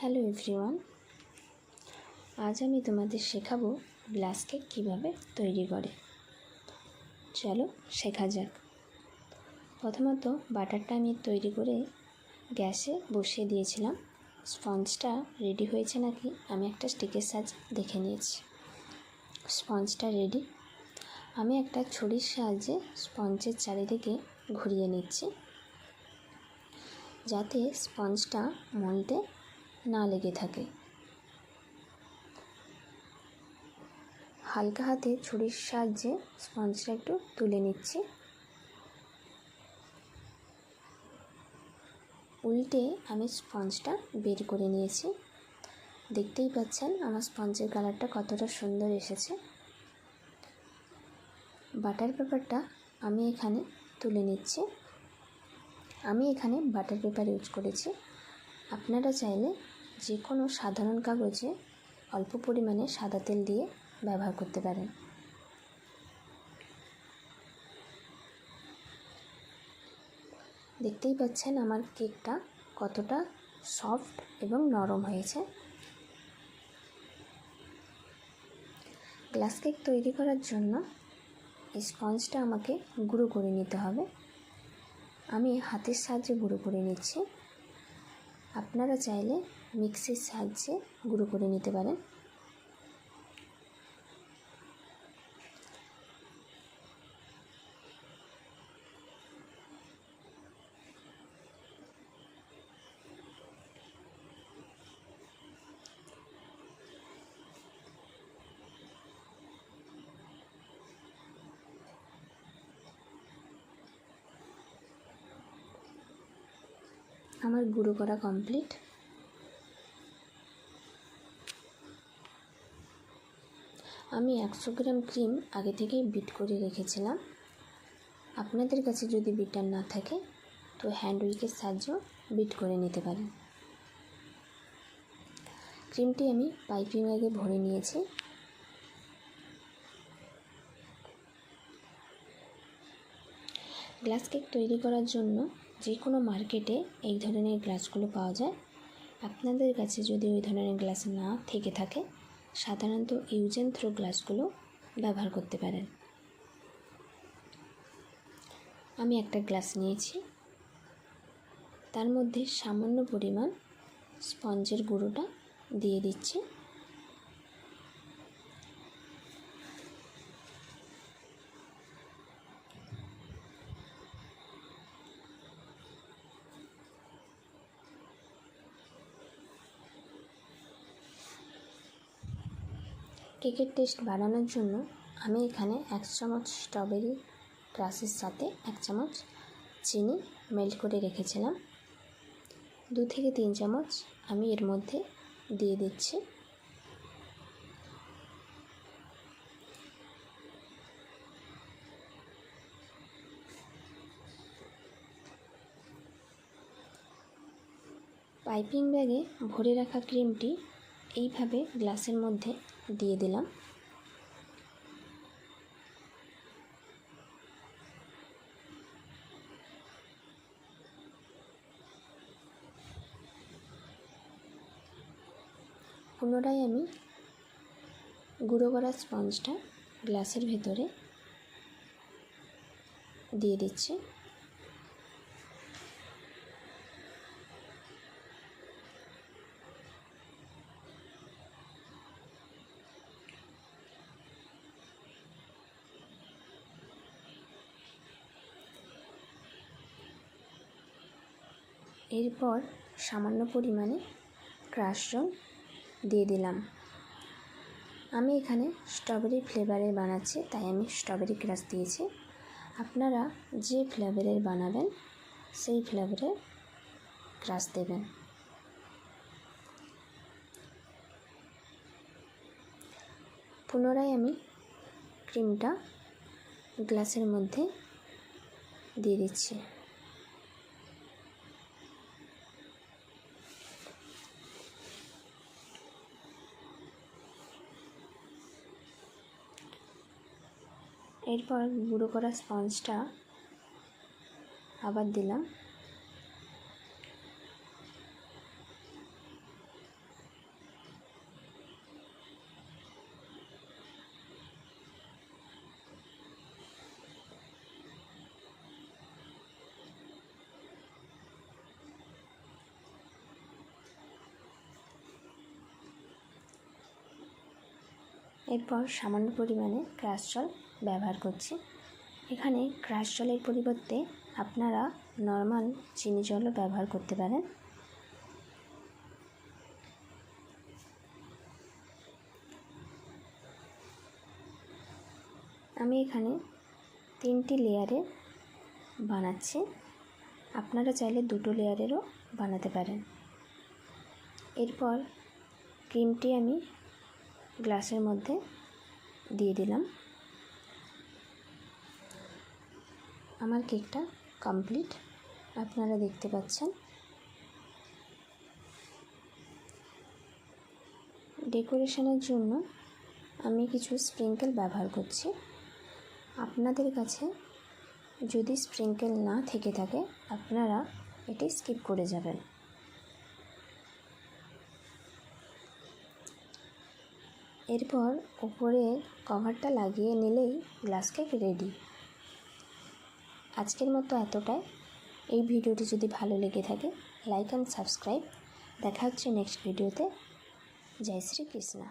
Hello everyone, আজ আমি তোমাদের শেখাবো গ্লাস কেক কীভাবে তৈরি করে। চলো শেখা যাক। প্রথমত বাটারটা আমি তৈরি করে গ্যাসে বসিয়ে দিয়েছিলাম। স্পঞ্জটা রেডি হয়েছে নাকি আমি একটা স্টিকের সাহায্যে দেখে নিয়েছি। স্পঞ্জটা রেডি। আমি একটা ছুরির সাহায্যে স্পঞ্জের চারিদিকে ঘুরিয়ে নিচ্ছি যাতে স্পঞ্জটা মলতে না লেগে থাকে। হালকা হাতে ছুরির সাহায্যে স্পঞ্জটা একটু তুলে নিচ্ছি। উল্টে আমি স্পঞ্জটা বের করে নিয়েছি। দেখতেই পাচ্ছেন আমার স্পঞ্জের কালারটা কতটা সুন্দর এসেছে। বাটার পেপারটা আমি এখানে তুলে নিচ্ছি। আমি এখানে বাটার পেপার ইউজ করেছি। আপনারা চাইলে যে কোনো সাধারণ কাগজে অল্প পরিমাণে সাদা তেল দিয়ে ব্যবহার করতে পারেন। দেখতেই পাচ্ছেন আমার কেকটা কতটা সফট এবং নরম হয়েছে। গ্লাস কেক তৈরি করার জন্য এই স্পঞ্জটা আমাকে গুঁড়ো করে নিতে হবে। আমি হাতের সাহায্যে গুঁড়ো করে নিচ্ছি। আপনারা চাইলে মিক্সির সাহায্যে গুঁড়ো করে নিতে পারেন। আমার গুঁড়ো করা কমপ্লিট। আমি 100 গ্রাম ক্রিম আগে থেকেই বিট করে রেখেছিলাম। আপনাদের কাছে যদি বিটার না থাকে তো হ্যান্ড উইকের সাহায্যেও বিট করে নিতে পারেন। ক্রিমটি আমি পাইপিং ব্যাগে ভরে নিয়েছি। গ্লাস কেক তৈরি করার জন্য যে কোনো মার্কেটে এই ধরনের গ্লাসগুলো পাওয়া যায়। আপনাদের কাছে যদি ওই ধরনের গ্লাস না থেকে থাকে সাধারণত ইউজ অ্যান্ড থ্রো গ্লাসগুলো ব্যবহার করতে পারেন। আমি একটা গ্লাস নিয়েছি, তার মধ্যে সামান্য পরিমাণ স্পঞ্জের গুঁড়োটা দিয়ে দিচ্ছি। কেকের টেস্ট বাড়ানোর জন্য আমি এখানে 1 চামচ স্ট্রবেরি ক্রাশের সাথে 1 চামচ চিনি মেল্ট করে রেখেছিলাম। 2 থেকে 3 চামচ আমি এর মধ্যে দিয়ে দিচ্ছি। পাইপিং ব্যাগে ভরে রাখা ক্রিমটি এইভাবে গ্লাসের মধ্যে দিয়ে দিলাম। পুনরায় আমি গুঁড়ো করা স্পঞ্জটা গ্লাসের ভেতরে দিয়ে দিচ্ছি। এরপর সামান্য পরিমাণে ক্রাশ রং দিয়ে দিলাম। আমি এখানে স্ট্রবেরি ফ্লেভারের বানাচ্ছি তাই আমি স্ট্রবেরি ক্রাশ দিয়েছি। আপনারা যে ফ্লেভারের বানাবেন সেই ফ্লেভারের ক্রাশ দেবেন। পুনরায় আমি ক্রিমটা গ্লাসের মধ্যে দিয়ে দিচ্ছি। এরপর গুঁড়ো করা স্পঞ্জটা আবার দিলাম। এরপর সামান্য পরিমাণে ক্রাশ জল ব্যবহার করছি। এখানে ক্রাশ জলের পরিবর্তে আপনারা নর্মাল চিনি জলও ব্যবহার করতে পারেন। আমি এখানে 3টি লেয়ারে বানাচ্ছি, আপনারা চাইলে 2টো লেয়ারেরও বানাতে পারেন। এরপর ক্রিমটি আমি গ্লাসের মধ্যে দিয়ে দিলাম। আমার কেকটা কমপ্লিট, আপনারা দেখতে পাচ্ছেন। ডেকোরেশনের জন্য আমি কিছু স্প্রিঙ্কেল ব্যবহার করছি। আপনাদের কাছে যদি স্প্রিঙ্কেল না থেকে থাকে আপনারা এটি স্কিপ করে যাবেন। এরপর উপরে কভারটা লাগিয়ে নিলেই গ্লাস কেক রেডি। আজকের মতো এতটাই। এই ভিডিওটি যদি ভালো লেগে থাকে লাইক অ্যান্ড সাবস্ক্রাইব। দেখা হচ্ছে নেক্সট ভিডিওতে। জয় শ্রী কৃষ্ণ।